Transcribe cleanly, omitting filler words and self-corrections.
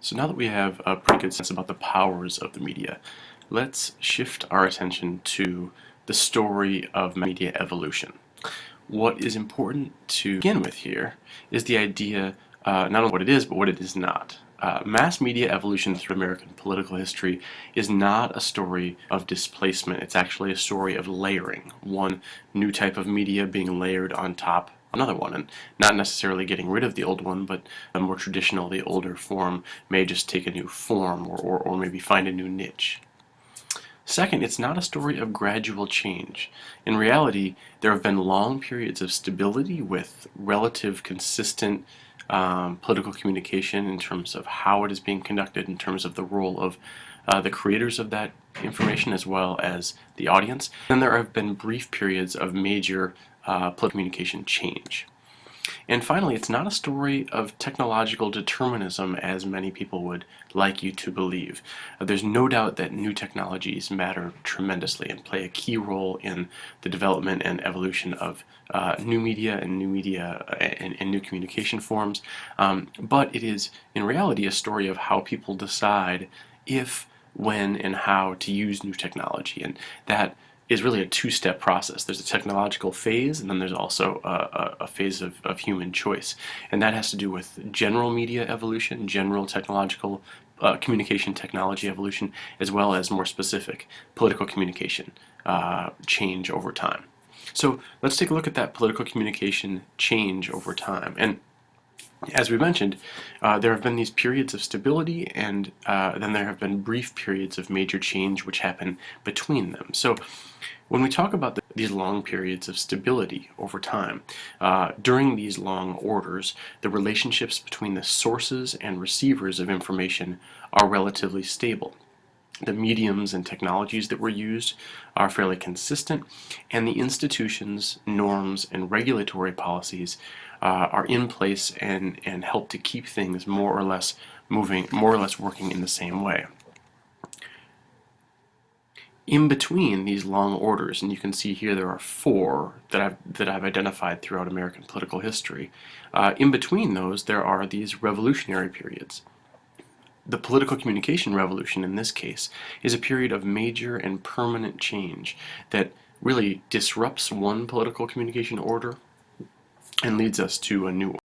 So now that we have a pretty good sense about the powers of the media, let's shift our attention to the story of media evolution. What is important to begin with here is the idea, not only what it is, but what it is not. Mass media evolution through American political history is not a story of displacement. It's actually a story of layering. One new type of media being layered on top another one, and not necessarily getting rid of the old one, but a more traditional, the older form may just take a new form or maybe find a new niche. Second, it's not a story of gradual change. In reality, there have been long periods of stability with relative consistent political communication in terms of how it is being conducted, in terms of the role of the creators of that information as well as the audience. Then there have been brief periods of major political communication change. And finally, it's not a story of technological determinism as many people would like you to believe. There's no doubt that new technologies matter tremendously and play a key role in the development and evolution of new media and new communication forms. But it is, in reality, a story of how people decide if, when, and how to use new technology. And that is really a two-step process. There's a technological phase, and then there's also a phase of human choice. And that has to do with general media evolution, general technological communication technology evolution, as well as more specific political communication change over time. So let's take a look at that political communication change over time. And as we mentioned, there have been these periods of stability, and then there have been brief periods of major change which happen between them. So when we talk about these long periods of stability over time, during these long orders, the relationships between the sources and receivers of information are relatively stable. The mediums and technologies that were used are fairly consistent, and the institutions, norms, and regulatory policies are in place and help to keep things more or less working in the same way. In between these long orders, and you can see here there are four that I've identified throughout American political history, in between those there are these revolutionary periods. The political communication revolution, in this case, is a period of major and permanent change that really disrupts one political communication order and leads us to a new